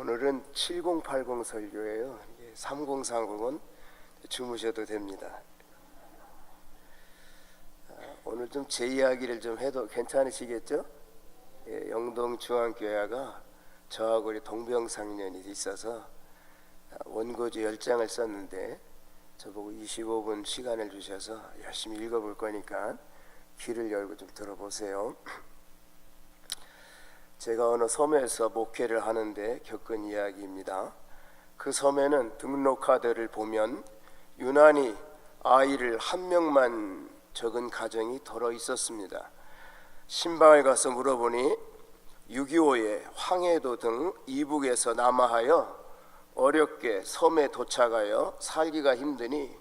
오늘은 7080 설교예요. 3040은 주무셔도 됩니다. 오늘 좀 제 이야기를 좀 해도 괜찮으시겠죠? 영동중앙교회가 저하고 우리 동병상련이 있어서 원고지 10장을 썼는데 저보고 25분 시간을 주셔서 열심히 읽어볼 거니까 귀를 열고 좀 들어보세요. 제가 어느 섬에서 목회를 하는데 겪은 이야기입니다. 그 섬에는 등록카드를 보면 유난히 아이를 한 명만 적은 가정이 덜어 있었습니다. 신방에 가서 물어보니 6.25에 황해도 등 이북에서 남하하여 어렵게 섬에 도착하여 살기가 힘드니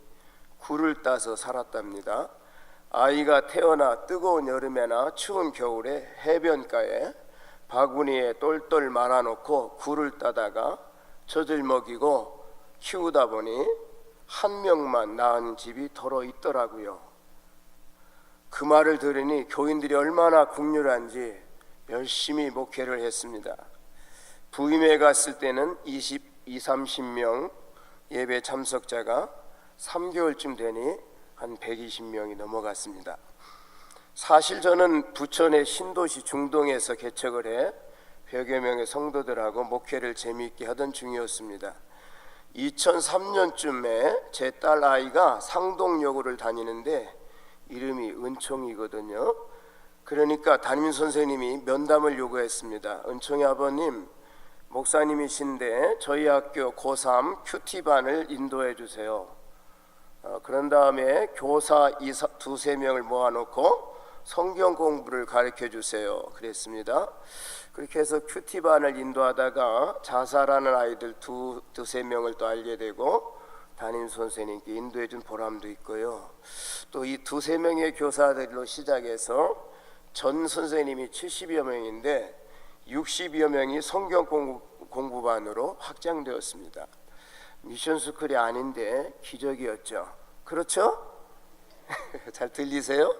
굴을 따서 살았답니다. 아이가 태어나 뜨거운 여름에나 추운 겨울에 해변가에 바구니에 똘똘 말아놓고 굴을 따다가 젖을 먹이고 키우다 보니 한 명만 낳은 집이 덜어 있더라고요. 그 말을 들으니 교인들이 얼마나 국률한지 열심히 목회를 했습니다. 부임에 갔을 때는 30명 예배 참석자가 3개월쯤 되니 한 120명이 넘어갔습니다. 사실 저는 부천의 신도시 중동에서 개척을 해 100여 명의 성도들하고 목회를 재미있게 하던 중이었습니다. 2003년쯤에 제 딸 아이가 상동여고를 다니는데 이름이 은총이거든요. 그러니까 담임선생님이 면담을 요구했습니다. 은총이 아버님, 목사님이신데 저희 학교 고3 큐티반을 인도해 주세요. 그런 다음에 교사 2-3명을 모아놓고 성경 공부를 가르쳐 주세요. 그랬습니다. 그렇게 해서 큐티반을 인도하다가 자살하는 아이들 2-3명을 또 알게 되고 담임 선생님께 인도해 준 보람도 있고요. 또 이 2-3명의 교사들로 시작해서 전 선생님이 70여 명인데 60여 명이 성경 공부반으로 확장되었습니다. 미션 스쿨이 아닌데 기적이었죠. 그렇죠? 잘 들리세요?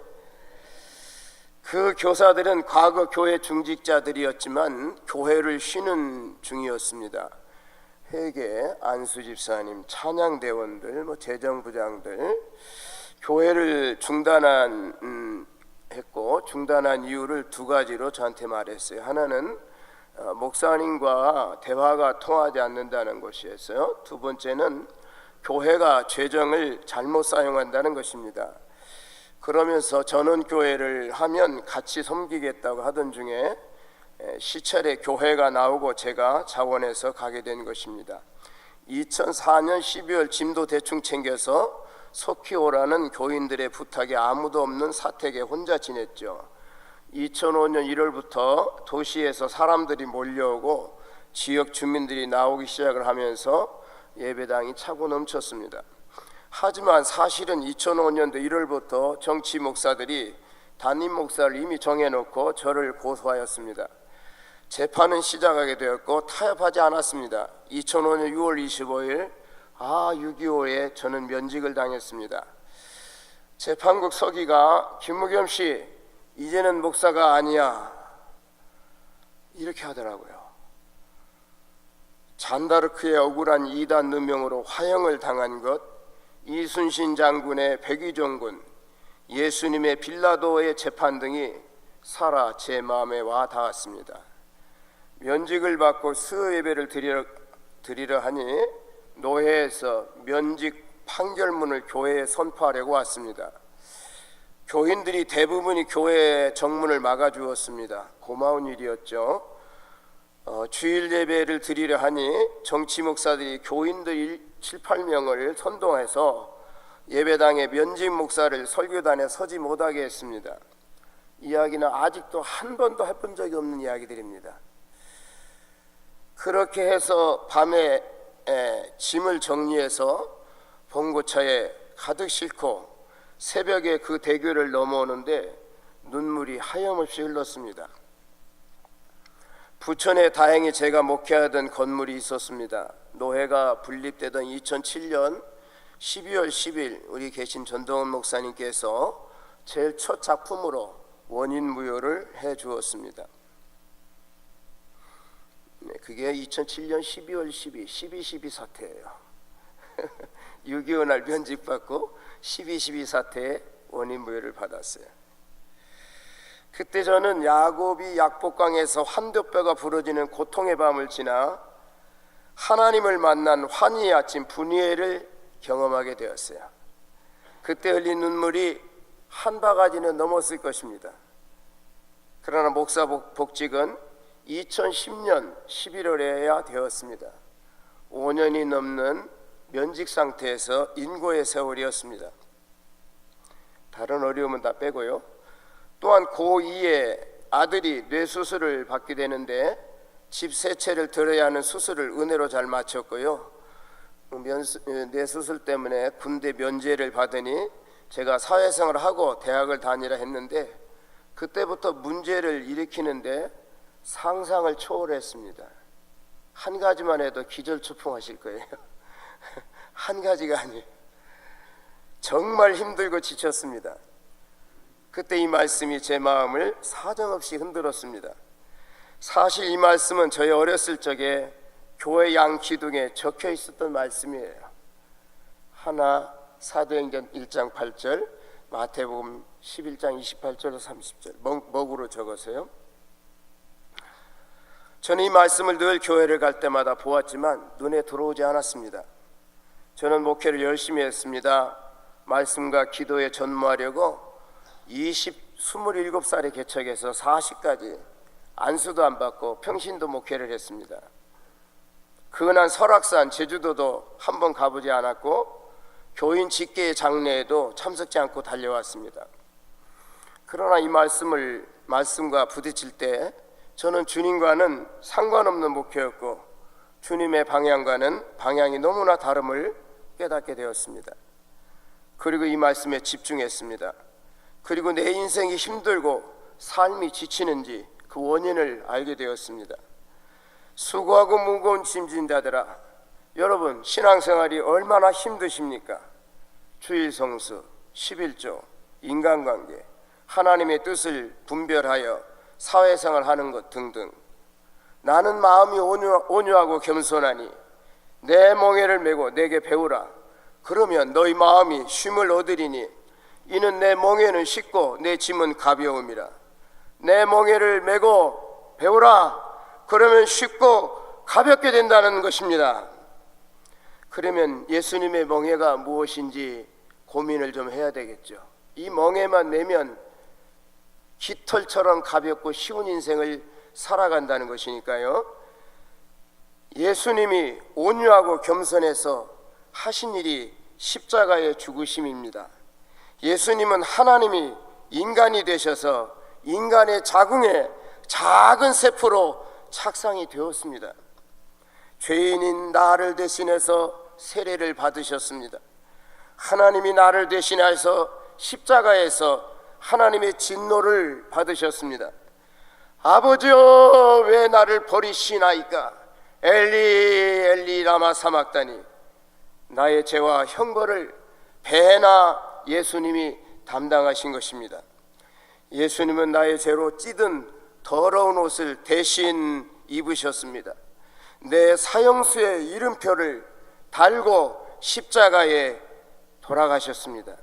그 교사들은 과거 교회 중직자들이었지만 교회를 쉬는 중이었습니다. 회계, 안수집사님, 찬양대원들, 재정부장들 교회를 중단한 이유를 두 가지로 저한테 말했어요. 하나는 목사님과 대화가 통하지 않는다는 것이었어요. 두 번째는 교회가 재정을 잘못 사용한다는 것입니다. 그러면서 전원교회를 하면 같이 섬기겠다고 하던 중에 시찰에 교회가 나오고 제가 자원해서 가게 된 것입니다. 2004년 12월 짐도 대충 챙겨서 속히 오라는 교인들의 부탁에 아무도 없는 사택에 혼자 지냈죠. 2005년 1월부터 도시에서 사람들이 몰려오고 지역 주민들이 나오기 시작을 하면서 예배당이 차고 넘쳤습니다. 하지만 사실은 2005년도 1월부터 정치 목사들이 담임 목사를 이미 정해놓고 저를 고소하였습니다. 재판은 시작하게 되었고 타협하지 않았습니다. 2005년 6월 25일 6.25에 저는 면직을 당했습니다. 재판국 서기가 김무겸 씨 이제는 목사가 아니야 이렇게 하더라고요. 잔다르크의 억울한 이단 누명으로 화형을 당한 것, 이순신 장군의 백의종군, 예수님의 빌라도의 재판 등이 살아 제 마음에 와 닿았습니다. 면직을 받고 수요 예배를 드리려 하니 노회에서 면직 판결문을 교회에 선포하려고 왔습니다. 교인들이 대부분이 교회 정문을 막아주었습니다. 고마운 일이었죠. 주일 예배를 드리려 하니 정치 목사들이 교인들 7-8명을 선동해서 예배당에 면직 목사를 설교단에 서지 못하게 했습니다. 이야기는 아직도 한 번도 해본 적이 없는 이야기들입니다. 그렇게 해서 밤에 짐을 정리해서 봉고차에 가득 싣고 새벽에 그 대교를 넘어오는데 눈물이 하염없이 흘렀습니다. 부천에 다행히 제가 목회하던 건물이 있었습니다. 노회가 분립되던 2007년 12월 10일 우리 계신 전동원 목사님께서 제일 첫 작품으로 원인무효를 해 주었습니다. 그게 2007년 12월 12 사태예요. 6.25 날 면직받고 12 사태에 원인무효를 받았어요. 그때 저는 야곱이 약복강에서 한돛뼈가 부러지는 고통의 밤을 지나 하나님을 만난 환희의 아침 분이엘을 경험하게 되었어요. 그때 흘린 눈물이 한 바가지는 넘었을 것입니다. 그러나 목사 복직은 2010년 11월에야 되었습니다. 5년이 넘는 면직 상태에서 인고의 세월이었습니다. 다른 어려움은 다 빼고요. 또한 고2에 아들이 뇌수술을 받게 되는데 집 세 채를 들어야 하는 수술을 은혜로 잘 마쳤고요. 뇌수술 때문에 군대 면제를 받으니 제가 사회생활을 하고 대학을 다니라 했는데 그때부터 문제를 일으키는데 상상을 초월했습니다. 한 가지만 해도 기절초풍하실 거예요. 한 가지가 아니에요. 정말 힘들고 지쳤습니다. 그때 이 말씀이 제 마음을 사정없이 흔들었습니다. 사실 이 말씀은 저희 어렸을 적에 교회 양기둥에 적혀 있었던 말씀이에요. 하나 사도행전 1장 8절, 마태복음 11장 28절로 30절 먹으로 적어서요. 저는 이 말씀을 늘 교회를 갈 때마다 보았지만 눈에 들어오지 않았습니다. 저는 목회를 열심히 했습니다. 말씀과 기도에 전무하려고 27살에 개척해서 40까지 안수도 안 받고 평신도 목회를 했습니다. 근한 설악산 제주도도 한번 가보지 않았고 교인 직계의 장례에도 참석지 않고 달려왔습니다. 그러나 이 말씀과 부딪힐 때 저는 주님과는 상관없는 목회였고 주님의 방향과는 방향이 너무나 다름을 깨닫게 되었습니다. 그리고 이 말씀에 집중했습니다. 그리고 내 인생이 힘들고 삶이 지치는지 그 원인을 알게 되었습니다. 수고하고 무거운 짐진 자들아, 여러분 신앙생활이 얼마나 힘드십니까? 주일 성수, 11조, 인간관계, 하나님의 뜻을 분별하여 사회생활 하는 것 등등. 나는 마음이 온유하고 겸손하니 내 멍에를 메고 내게 배우라. 그러면 너희 마음이 쉼을 얻으리니 이는 내 멍에는 쉽고 내 짐은 가벼움이라. 내 멍에를 메고 배우라. 그러면 쉽고 가볍게 된다는 것입니다. 그러면 예수님의 멍에가 무엇인지 고민을 좀 해야 되겠죠. 이 멍에만 메면 깃털처럼 가볍고 쉬운 인생을 살아간다는 것이니까요. 예수님이 온유하고 겸손해서 하신 일이 십자가의 죽으심입니다. 예수님은 하나님이 인간이 되셔서 인간의 자궁에 작은 세포로 착상이 되었습니다. 죄인인 나를 대신해서 세례를 받으셨습니다. 하나님이 나를 대신해서 십자가에서 하나님의 진노를 받으셨습니다. 아버지여 왜 나를 버리시나이까? 엘리 엘리 라마 사막다니. 나의 죄와 형벌을 배나 예수님이 담당하신 것입니다. 예수님은 나의 죄로 찌든 더러운 옷을 대신 입으셨습니다. 내 사형수의 이름표를 달고 십자가에 돌아가셨습니다.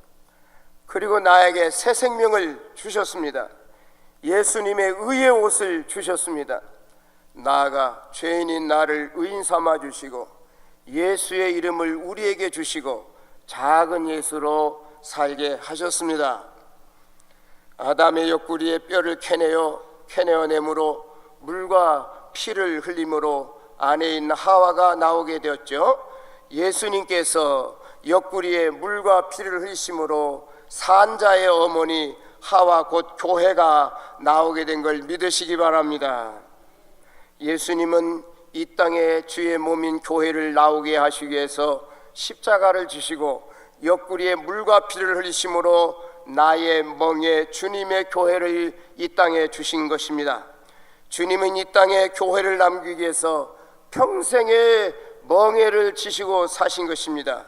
그리고 나에게 새 생명을 주셨습니다. 예수님의 의의 옷을 주셨습니다. 나아가 죄인인 나를 의인 삼아 주시고 예수의 이름을 우리에게 주시고 작은 예수로 살게 하셨습니다. 아담의 옆구리에 뼈를 캐내어내므로 물과 피를 흘림으로 안에 있는 하와가 나오게 되었죠. 예수님께서 옆구리에 물과 피를 흘리심으로 산자의 어머니 하와 곧 교회가 나오게 된 걸 믿으시기 바랍니다. 예수님은 이 땅에 주의 몸인 교회를 나오게 하시기 위해서 십자가를 지시고 옆구리에 물과 피를 흘리심으로 나의 멍에 주님의 교회를 이 땅에 주신 것입니다. 주님은 이 땅에 교회를 남기기 위해서 평생의 멍에를 지시고 사신 것입니다.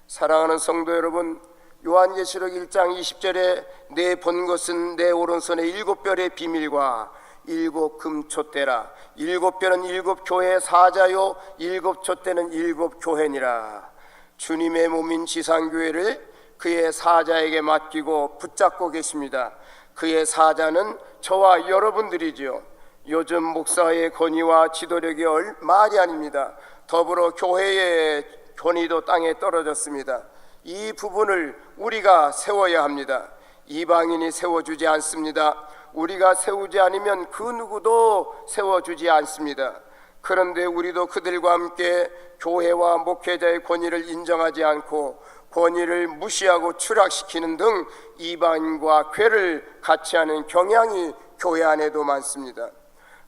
사랑하는 성도 여러분, 요한계시록 1장 20절에 내 본 것은 내 오른손의 7별의 비밀과 일곱 금촛대라. 일곱 별은 일곱 교회의 사자요 일곱 촛대는 일곱 교회니라. 주님의 몸인 지상교회를 그의 사자에게 맡기고 붙잡고 계십니다. 그의 사자는 저와 여러분들이지요. 요즘 목사의 권위와 지도력이 말이 아닙니다. 더불어 교회의 권위도 땅에 떨어졌습니다. 이 부분을 우리가 세워야 합니다. 이방인이 세워주지 않습니다. 우리가 세우지 않으면 그 누구도 세워주지 않습니다. 그런데 우리도 그들과 함께 교회와 목회자의 권위를 인정하지 않고 권위를 무시하고 추락시키는 등 이방인과 궤를 같이 하는 경향이 교회 안에도 많습니다.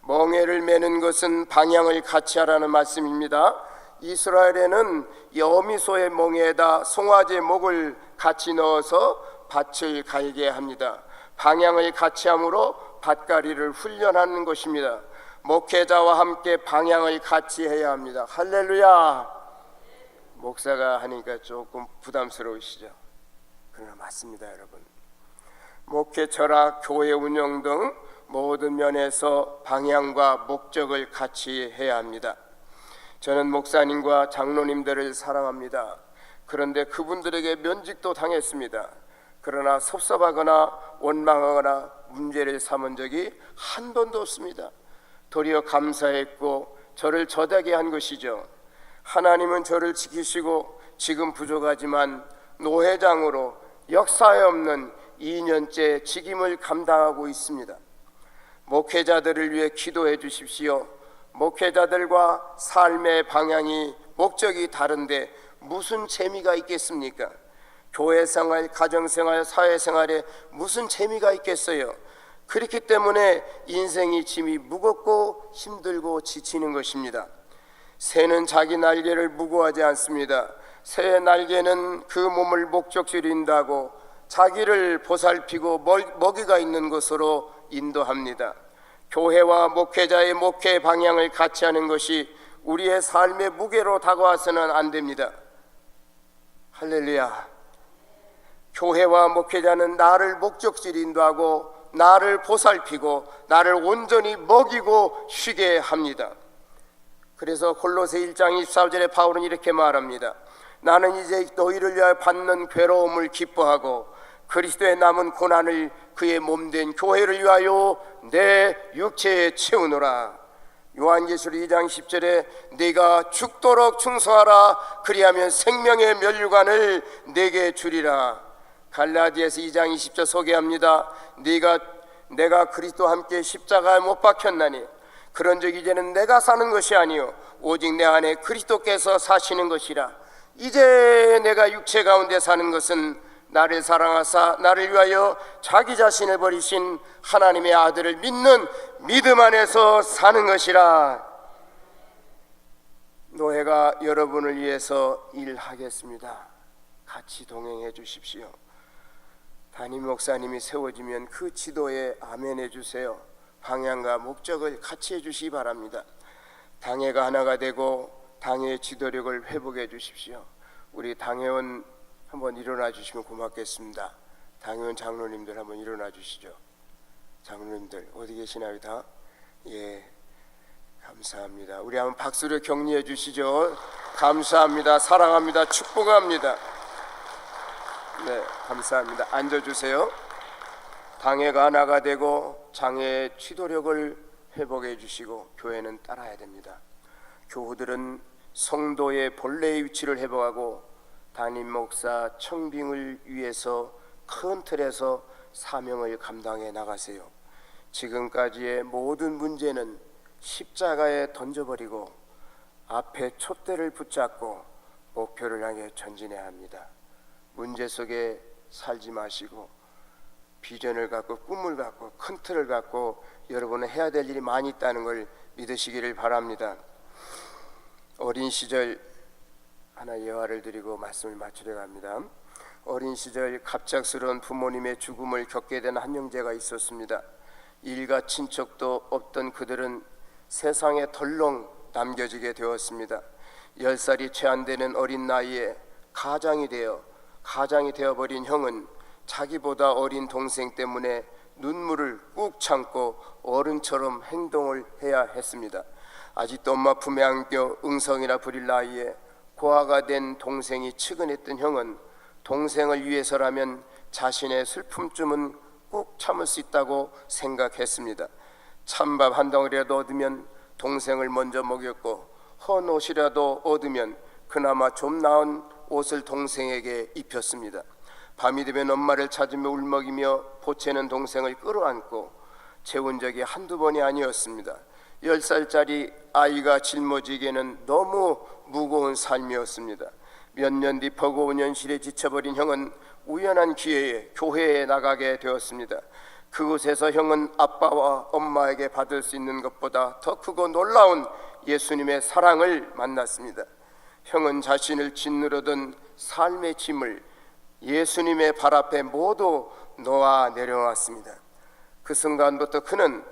멍에를 매는 것은 방향을 같이 하라는 말씀입니다. 이스라엘에는 여미소의 멍에에다 송아지의 목을 같이 넣어서 밭을 갈게 합니다. 방향을 같이 함으로 밭갈이를 훈련하는 것입니다. 목회자와 함께 방향을 같이 해야 합니다. 할렐루야. 목사가 하니까 조금 부담스러우시죠? 그러나 맞습니다, 여러분. 목회 철학, 교회 운영 등 모든 면에서 방향과 목적을 같이 해야 합니다. 저는 목사님과 장로님들을 사랑합니다. 그런데 그분들에게 면직도 당했습니다. 그러나 섭섭하거나 원망하거나 문제를 삼은 적이 한 번도 없습니다. 도리어 감사했고 저를 저되게 한 것이죠. 하나님은 저를 지키시고 지금 부족하지만 노회장으로 역사에 없는 2년째 직임을 감당하고 있습니다. 목회자들을 위해 기도해 주십시오. 목회자들과 삶의 방향이 목적이 다른데 무슨 재미가 있겠습니까? 교회생활, 가정생활, 사회생활에 무슨 재미가 있겠어요? 그렇기 때문에 인생의 짐이 무겁고 힘들고 지치는 것입니다. 새는 자기 날개를 무거워하지 않습니다. 새의 날개는 그 몸을 목적지로 인도하고 자기를 보살피고 먹이가 있는 곳으로 인도합니다. 교회와 목회자의 목회 방향을 같이 하는 것이 우리의 삶의 무게로 다가와서는 안 됩니다. 할렐루야. 교회와 목회자는 나를 목적지로 인도하고 나를 보살피고 나를 온전히 먹이고 쉬게 합니다. 그래서 골로새 1장 24절에 바울은 이렇게 말합니다. 나는 이제 너희를 위하여 받는 괴로움을 기뻐하고 그리스도의 남은 고난을 그의 몸된 교회를 위하여 내 육체에 채우노라. 요한계시록 2장 10절에 네가 죽도록 충성하라. 그리하면 생명의 면류관을 내게 주리라. 갈라디아서 2장 20절 소개합니다. 내가 그리스도와 함께 십자가에 못 박혔나니 그런즉 이제는 내가 사는 것이 아니요 오직 내 안에 그리스도께서 사시는 것이라. 이제 내가 육체 가운데 사는 것은 나를 사랑하사 나를 위하여 자기 자신을 버리신 하나님의 아들을 믿는 믿음 안에서 사는 것이라. 노예가 여러분을 위해서 일하겠습니다. 같이 동행해 주십시오. 담임 목사님이 세워지면 그 지도에 아멘 해주세요. 방향과 목적을 같이 해주시기 바랍니다. 당회가 하나가 되고 당회의 지도력을 회복해 주십시오. 우리 당회원 한번 일어나 주시면 고맙겠습니다. 당회원 장로님들 한번 일어나 주시죠. 장로님들 어디 계시나요 다? 예, 감사합니다. 우리 한번 박수로 격려해 주시죠. 감사합니다. 사랑합니다. 축복합니다. 네, 감사합니다. 앉아주세요. 당회가 하나가 되고 장애의 지도력을 회복해 주시고 교회는 따라야 됩니다. 교우들은 성도의 본래의 위치를 회복하고 담임 목사 청빙을 위해서 큰 틀에서 사명을 감당해 나가세요. 지금까지의 모든 문제는 십자가에 던져버리고 앞에 촛대를 붙잡고 목표를 향해 전진해야 합니다. 문제 속에 살지 마시고 비전을 갖고 꿈을 갖고 큰 틀을 갖고 여러분은 해야 될 일이 많이 있다는 걸 믿으시기를 바랍니다. 어린 시절 하나 예화를 드리고 말씀을 마치려 합니다. 어린 시절 갑작스러운 부모님의 죽음을 겪게 된 한 형제가 있었습니다. 일가 친척도 없던 그들은 세상에 덜렁 남겨지게 되었습니다. 10살이 채 안 되는 어린 나이에 가장이 되어버린 형은 자기보다 어린 동생 때문에 눈물을 꾹 참고 어른처럼 행동을 해야 했습니다. 아직도 엄마 품에 안겨 응성이나 부릴 나이에 고아가 된 동생이 측은했던 형은 동생을 위해서라면 자신의 슬픔쯤은 꼭 참을 수 있다고 생각했습니다. 찬밥 한 덩어리라도 얻으면 동생을 먼저 먹였고 헌 옷이라도 얻으면 그나마 좀 나은 옷을 동생에게 입혔습니다. 밤이 되면 엄마를 찾으며 울먹이며 보채는 동생을 끌어안고 재운 적이 한두 번이 아니었습니다. 10살짜리 아이가 짊어지기에는 너무 무거운 삶이었습니다. 몇 년 뒤 버거운 현실에 지쳐버린 형은 우연한 기회에 교회에 나가게 되었습니다. 그곳에서 형은 아빠와 엄마에게 받을 수 있는 것보다 더 크고 놀라운 예수님의 사랑을 만났습니다. 형은 자신을 짓누르던 삶의 짐을 예수님의 발 앞에 모두 놓아 내려놨습니다. 그 순간부터 그는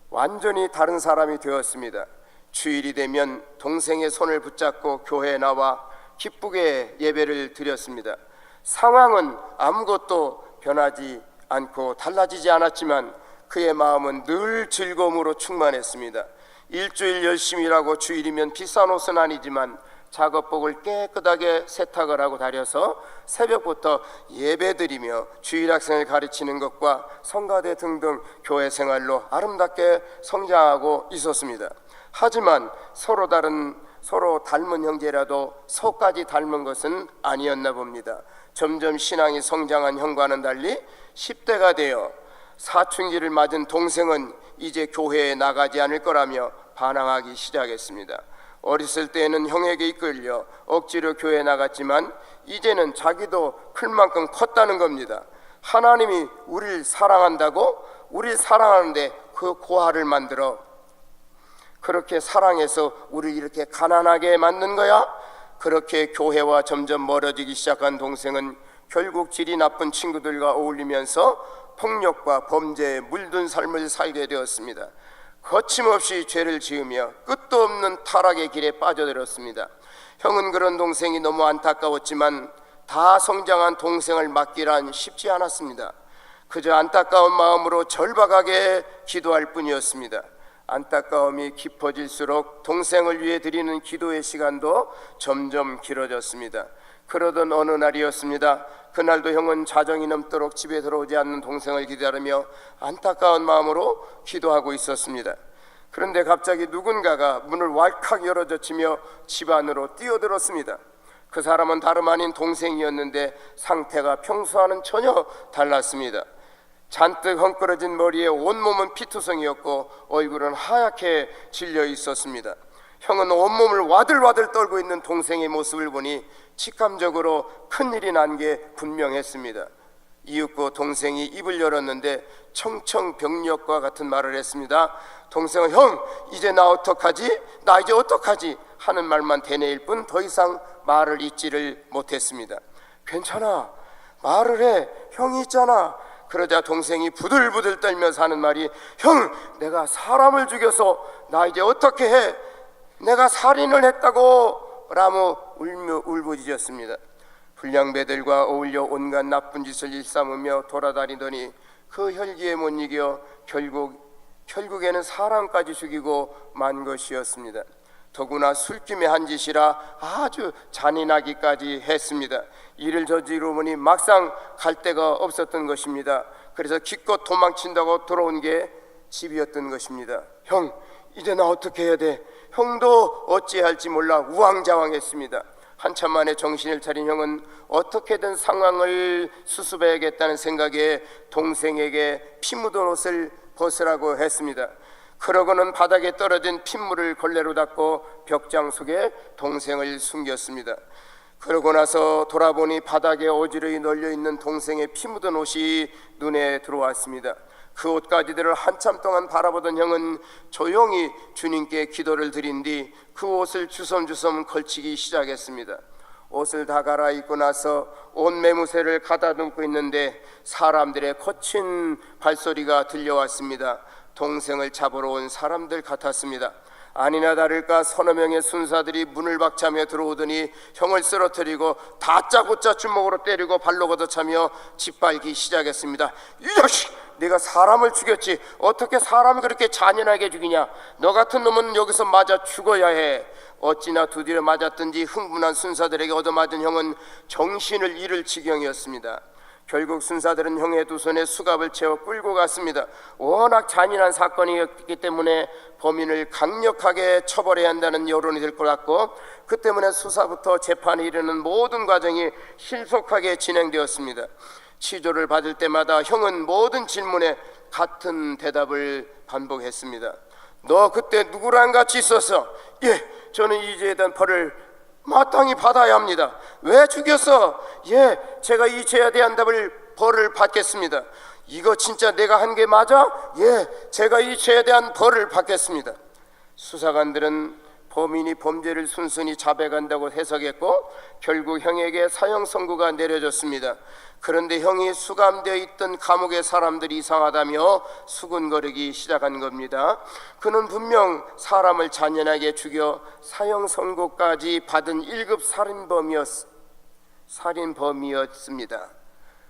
완전히 다른 사람이 되었습니다. 주일이 되면 동생의 손을 붙잡고 교회에 나와 기쁘게 예배를 드렸습니다. 상황은 아무것도 변하지 않고 달라지지 않았지만 그의 마음은 늘 즐거움으로 충만했습니다. 일주일 열심히 일하고 주일이면 비싼 옷은 아니지만 작업복을 깨끗하게 세탁을 하고 다려서 새벽부터 예배드리며 주일학생을 가르치는 것과 성가대 등등 교회 생활로 아름답게 성장하고 있었습니다. 하지만 서로 닮은 형제라도 속까지 닮은 것은 아니었나 봅니다. 점점 신앙이 성장한 형과는 달리 10대가 되어 사춘기를 맞은 동생은 이제 교회에 나가지 않을 거라며 반항하기 시작했습니다. 어렸을 때에는 형에게 이끌려 억지로 교회에 나갔지만 이제는 자기도 클 만큼 컸다는 겁니다. 하나님이 우리를 사랑한다고? 우리를 사랑하는데 그 고아를 만들어 그렇게 사랑해서 우리를 이렇게 가난하게 만든 거야? 그렇게 교회와 점점 멀어지기 시작한 동생은 결국 질이 나쁜 친구들과 어울리면서 폭력과 범죄에 물든 삶을 살게 되었습니다. 거침없이 죄를 지으며 끝도 없는 타락의 길에 빠져들었습니다. 형은 그런 동생이 너무 안타까웠지만 다 성장한 동생을 맡기란 쉽지 않았습니다. 그저 안타까운 마음으로 절박하게 기도할 뿐이었습니다. 안타까움이 깊어질수록 동생을 위해 드리는 기도의 시간도 점점 길어졌습니다. 그러던 어느 날이었습니다. 그날도 형은 자정이 넘도록 집에 들어오지 않는 동생을 기다리며 안타까운 마음으로 기도하고 있었습니다. 그런데 갑자기 누군가가 문을 왈칵 열어젖히며 집 안으로 뛰어들었습니다. 그 사람은 다름 아닌 동생이었는데 상태가 평소와는 전혀 달랐습니다. 잔뜩 헝클어진 머리에 온몸은 피투성이었고 얼굴은 하얗게 질려 있었습니다. 형은 온몸을 와들와들 떨고 있는 동생의 모습을 보니 직감적으로 큰일이 난 게 분명했습니다. 이윽고 동생이 입을 열었는데 청청병력과 같은 말을 했습니다. 동생은 형 이제 나 어떡하지? 나 이제 어떡하지? 하는 말만 되뇌일 뿐 더 이상 말을 잇지를 못했습니다. 괜찮아 말을 해 형이 있잖아. 그러자 동생이 부들부들 떨면서 하는 말이 형 내가 사람을 죽여서 나 이제 어떻게 해? 내가 살인을 했다고 라며 울부짖었습니다. 불량배들과 어울려 온갖 나쁜 짓을 일삼으며 돌아다니더니 그 혈기에 못 이겨 결국에는 사람까지 죽이고 만 것이었습니다. 더구나 술김에 한 짓이라 아주 잔인하기까지 했습니다. 이를 저지르고 보니 막상 갈 데가 없었던 것입니다. 그래서 기껏 도망친다고 돌아온 게 집이었던 것입니다. 형 이제 나 어떻게 해야 돼? 형도 어찌할지 몰라 우왕좌왕했습니다. 한참 만에 정신을 차린 형은 어떻게든 상황을 수습해야겠다는 생각에 동생에게 피 묻은 옷을 벗으라고 했습니다. 그러고는 바닥에 떨어진 핏물을 걸레로 닦고 벽장 속에 동생을 숨겼습니다. 그러고 나서 돌아보니 바닥에 어지러이 널려있는 동생의 피 묻은 옷이 눈에 들어왔습니다. 그 옷가지들을 한참 동안 바라보던 형은 조용히 주님께 기도를 드린 뒤 그 옷을 주섬주섬 걸치기 시작했습니다. 옷을 다 갈아입고 나서 옷 매무새를 가다듬고 있는데 사람들의 거친 발소리가 들려왔습니다. 동생을 잡으러 온 사람들 같았습니다. 아니나 다를까 서너 명의 순사들이 문을 박차며 들어오더니 형을 쓰러뜨리고 다짜고짜 주먹으로 때리고 발로 걷어차며 짓밟기 시작했습니다. 이 자식 네가 사람을 죽였지 어떻게 사람을 그렇게 잔인하게 죽이냐? 너 같은 놈은 여기서 맞아 죽어야 해. 어찌나 두드려 맞았든지 흥분한 순사들에게 얻어맞은 형은 정신을 잃을 지경이었습니다. 결국 순사들은 형의 두 손에 수갑을 채워 끌고 갔습니다. 워낙 잔인한 사건이었기 때문에 범인을 강력하게 처벌해야 한다는 여론이 될 것 같고, 그 때문에 수사부터 재판에 이르는 모든 과정이 신속하게 진행되었습니다. 치조를 받을 때마다 형은 모든 질문에 같은 대답을 반복했습니다. 너 그때 누구랑 같이 있었어? 예, 저는 이죄에 대한 벌을 마땅히 받아야 합니다. 왜 죽였어? 예, 제가 이 죄에 대한 벌을 받겠습니다. 이거 진짜 내가 한 게 맞아? 예, 제가 이 죄에 대한 벌을 받겠습니다. 수사관들은 범인이 범죄를 순순히 자백한다고 해석했고 결국 형에게 사형 선고가 내려졌습니다. 그런데 형이 수감되어 있던 감옥의 사람들이 이상하다며 수군거리기 시작한 겁니다. 그는 분명 사람을 잔인하게 죽여 사형 선고까지 받은 1급 살인범이었습니다.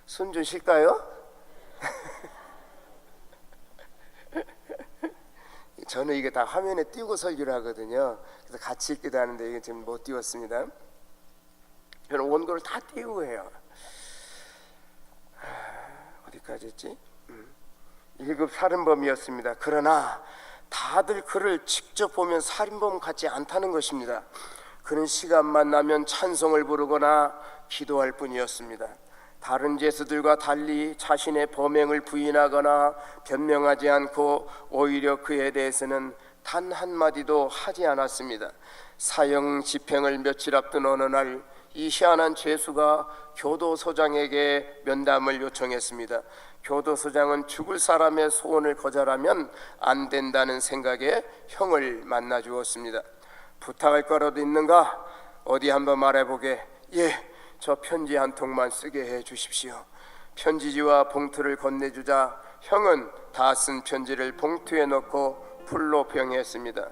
손주실까요? 저는 이게 다 화면에 띄우고 설교를 하거든요. 그래서 같이 읽기도 하는데 이게 지금 못 띄웠습니다. 저는 원고를 다 띄우고 해요. 어디까지 했지? 1급 살인범이었습니다. 그러나 다들 그를 직접 보면 살인범 같지 않다는 것입니다. 그는 시간만 나면 찬송을 부르거나 기도할 뿐이었습니다. 다른 죄수들과 달리 자신의 범행을 부인하거나 변명하지 않고 오히려 그에 대해서는 단 한마디도 하지 않았습니다. 사형 집행을 며칠 앞둔 어느 날 이 희한한 죄수가 교도소장에게 면담을 요청했습니다. 교도소장은 죽을 사람의 소원을 거절하면 안 된다는 생각에 형을 만나 주었습니다. 부탁할 거라도 있는가? 어디 한번 말해보게. 예, 저 편지 한 통만 쓰게 해 주십시오. 편지지와 봉투를 건네주자 형은 다 쓴 편지를 봉투에 넣고 풀로 병했습니다.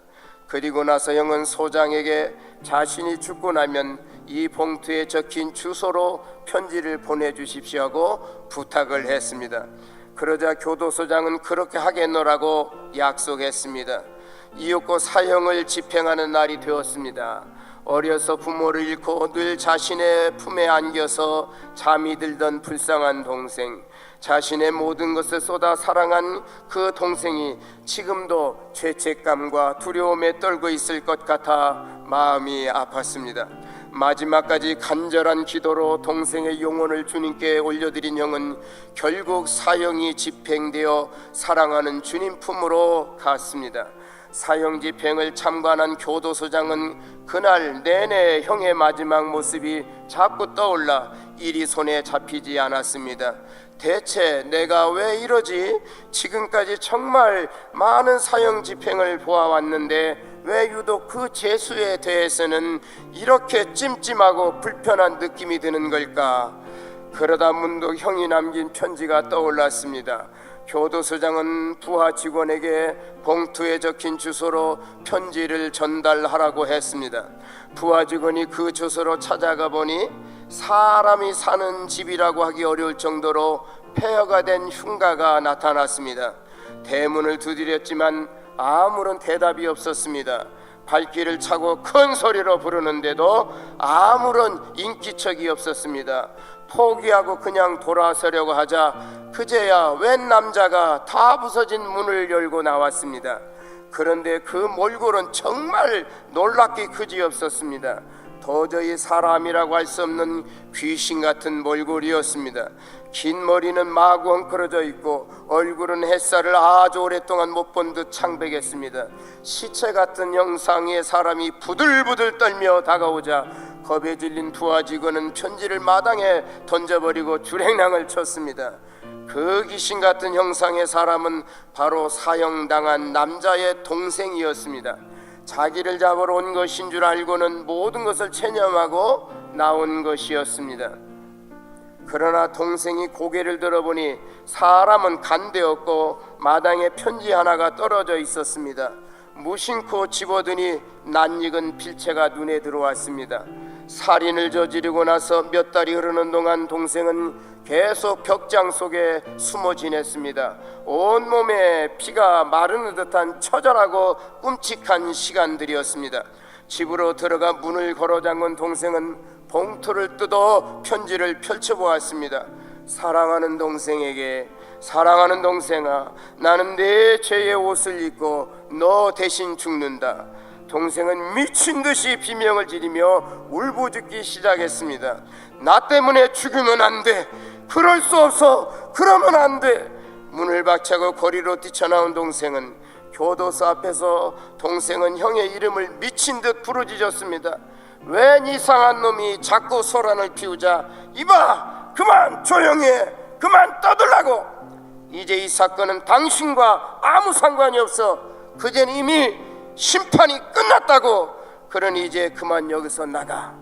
그리고 나서 형은 소장에게 자신이 죽고 나면 이 봉투에 적힌 주소로 편지를 보내주십시오 하고 부탁을 했습니다. 그러자 교도소장은 그렇게 하겠노라고 약속했습니다. 이윽고 사형을 집행하는 날이 되었습니다. 어려서 부모를 잃고 늘 자신의 품에 안겨서 잠이 들던 불쌍한 동생, 자신의 모든 것을 쏟아 사랑한 그 동생이 지금도 죄책감과 두려움에 떨고 있을 것 같아 마음이 아팠습니다. 마지막까지 간절한 기도로 동생의 영혼을 주님께 올려드린 형은 결국 사형이 집행되어 사랑하는 주님 품으로 갔습니다. 사형 집행을 참관한 교도소장은 그날 내내 형의 마지막 모습이 자꾸 떠올라 일이 손에 잡히지 않았습니다. 대체 내가 왜 이러지? 지금까지 정말 많은 사형 집행을 보아왔는데 왜 유독 그 죄수에 대해서는 이렇게 찜찜하고 불편한 느낌이 드는 걸까? 그러다 문득 형이 남긴 편지가 떠올랐습니다. 교도소장은 부하 직원에게 봉투에 적힌 주소로 편지를 전달하라고 했습니다. 부하 직원이 그 주소로 찾아가 보니 사람이 사는 집이라고 하기 어려울 정도로 폐허가 된 흉가가 나타났습니다. 대문을 두드렸지만 아무런 대답이 없었습니다. 발길을 차고 큰 소리로 부르는데도 아무런 인기척이 없었습니다. 포기하고 그냥 돌아서려고 하자 그제야 웬 남자가 다 부서진 문을 열고 나왔습니다. 그런데 그 몰골은 정말 놀랍게 그지없었습니다. 도저히 사람이라고 할 수 없는 귀신 같은 몰골이었습니다. 긴 머리는 마구 엉클어져 있고 얼굴은 햇살을 아주 오랫동안 못 본 듯 창백했습니다. 시체 같은 형상의 사람이 부들부들 떨며 다가오자 겁에 질린 부하 직원은 편지를 마당에 던져버리고 줄행랑을 쳤습니다. 그 귀신 같은 형상의 사람은 바로 사형당한 남자의 동생이었습니다. 자기를 잡으러 온 것인 줄 알고는 모든 것을 체념하고 나온 것이었습니다. 그러나 동생이 고개를 들어보니 사람은 간되었고 마당에 편지 하나가 떨어져 있었습니다. 무심코 집어드니 낯익은 필체가 눈에 들어왔습니다. 살인을 저지르고 나서 몇 달이 흐르는 동안 동생은 계속 벽장 속에 숨어 지냈습니다. 온몸에 피가 마르는 듯한 처절하고 끔찍한 시간들이었습니다. 집으로 들어가 문을 걸어 잠근 동생은 봉투를 뜯어 편지를 펼쳐보았습니다. 사랑하는 동생에게, 사랑하는 동생아, 나는 내 죄의 옷을 입고 너 대신 죽는다. 동생은 미친 듯이 비명을 지르며 울부짖기 시작했습니다. 나 때문에 죽으면 안 돼. 그럴 수 없어. 그러면 안 돼. 문을 박차고 거리로 뛰쳐나온 동생은 교도소 앞에서 동생은 형의 이름을 미친 듯 부르짖었습니다. 웬 이상한 놈이 자꾸 소란을 피우자. 이봐, 그만 조용해. 그만 떠들라고. 이제 이 사건은 당신과 아무 상관이 없어. 그젠 이미 심판이 끝났다고. 그러니 이제 그만 여기서 나가.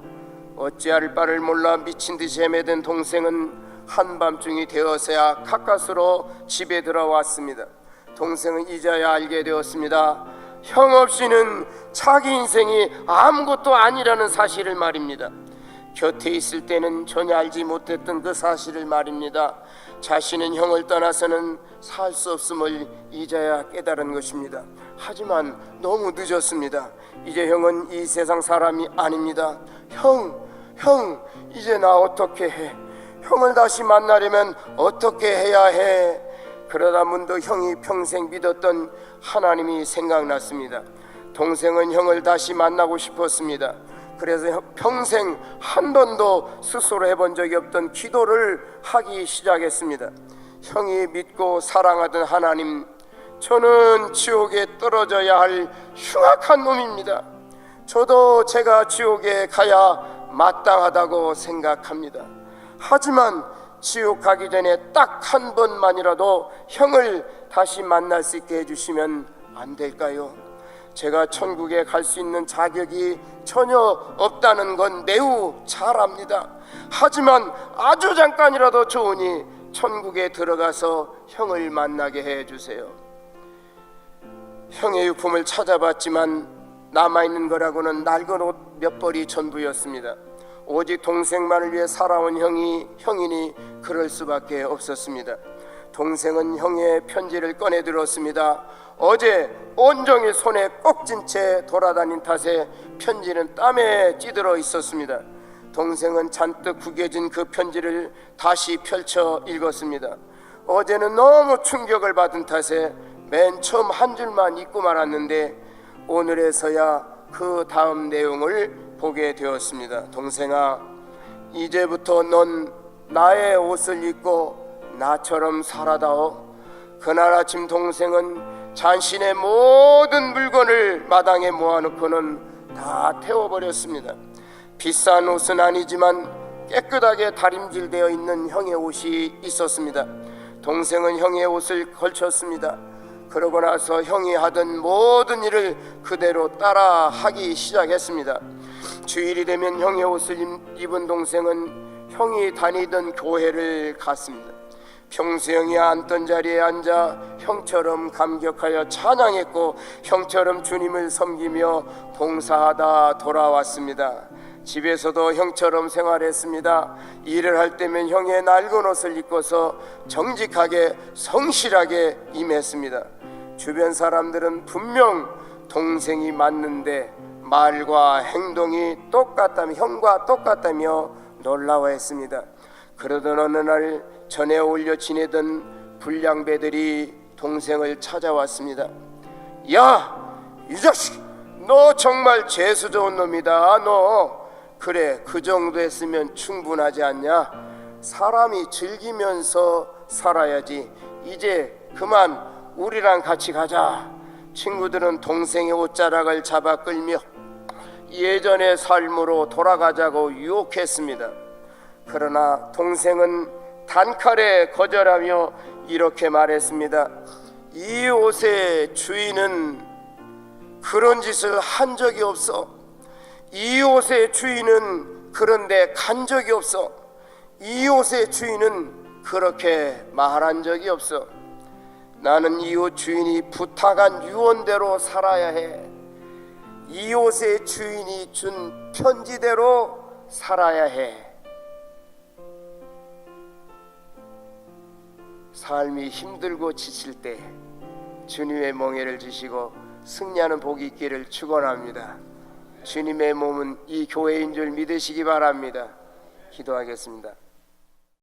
어찌할 바를 몰라 미친 듯이 헤매던 동생은 한밤중이 되어서야 가까스로 집에 들어왔습니다. 동생은 이제야 알게 되었습니다. 형 없이는 자기 인생이 아무것도 아니라는 사실을 말입니다. 곁에 있을 때는 전혀 알지 못했던 그 사실을 말입니다. 자신은 형을 떠나서는 살 수 없음을 이제야 깨달은 것입니다. 하지만 너무 늦었습니다. 이제 형은 이 세상 사람이 아닙니다. 형, 이제 나 어떻게 해? 형을 다시 만나려면 어떻게 해야 해? 그러다 문득 형이 평생 믿었던 하나님이 생각났습니다. 동생은 형을 다시 만나고 싶었습니다. 그래서 평생 한 번도 스스로 해본 적이 없던 기도를 하기 시작했습니다. 형이 믿고 사랑하던 하나님, 저는 지옥에 떨어져야 할 흉악한 놈입니다. 저도 제가 지옥에 가야 마땅하다고 생각합니다. 하지만 지옥 가기 전에 딱 한 번만이라도 형을 다시 만날 수 있게 해주시면 안 될까요? 제가 천국에 갈 수 있는 자격이 전혀 없다는 건 매우 잘 압니다. 하지만 아주 잠깐이라도 좋으니 천국에 들어가서 형을 만나게 해주세요. 형의 유품을 찾아봤지만 남아있는 거라고는 낡은 옷 몇 벌이 전부였습니다. 오직 동생만을 위해 살아온 형이니 그럴 수밖에 없었습니다. 동생은 형의 편지를 꺼내 들었습니다. 어제 온종일 손에 꼭 쥔 채 돌아다닌 탓에 편지는 땀에 찌들어 있었습니다. 동생은 잔뜩 구겨진 그 편지를 다시 펼쳐 읽었습니다. 어제는 너무 충격을 받은 탓에 맨 처음 한 줄만 읽고 말았는데 오늘에서야 그 다음 내용을 보게 되었습니다. 동생아, 이제부터 넌 나의 옷을 입고 나처럼 살아다오. 그날 아침 동생은 자신의 모든 물건을 마당에 모아놓고는 다 태워버렸습니다. 비싼 옷은 아니지만 깨끗하게 다림질되어 있는 형의 옷이 있었습니다. 동생은 형의 옷을 걸쳤습니다. 그러고 나서 형이 하던 모든 일을 그대로 따라 하기 시작했습니다. 주일이 되면 형의 옷을 입은 동생은 형이 다니던 교회를 갔습니다. 평소 형이 앉던 자리에 앉아 형처럼 감격하여 찬양했고 형처럼 주님을 섬기며 봉사하다 돌아왔습니다. 집에서도 형처럼 생활했습니다. 일을 할 때면 형의 낡은 옷을 입고서 정직하게 성실하게 임했습니다. 주변 사람들은 분명 동생이 맞는데 말과 행동이 똑같다며 형과 똑같다며 놀라워했습니다. 그러던 어느 날 전에 어울려 지내던 불량배들이 동생을 찾아왔습니다. 야, 이 자식, 너 정말 재수 좋은 놈이다. 너 그래, 그 정도 했으면 충분하지 않냐? 사람이 즐기면서 살아야지. 이제 그만 우리랑 같이 가자. 친구들은 동생의 옷자락을 잡아 끌며 예전의 삶으로 돌아가자고 유혹했습니다. 그러나 동생은 단칼에 거절하며 이렇게 말했습니다. 이 옷의 주인은 그런 짓을 한 적이 없어. 이 옷의 주인은 그런데 간 적이 없어. 이 옷의 주인은 그렇게 말한 적이 없어. 나는 이 옷 주인이 부탁한 유언대로 살아야 해. 이 옷의 주인이 준 편지대로 살아야 해. 삶이 힘들고 지칠 때 주님의 멍에를 지시고 승리하는 복이 있기를 축원합니다. 주님의 몸은 이 교회인 줄 믿으시기 바랍니다. 기도하겠습니다.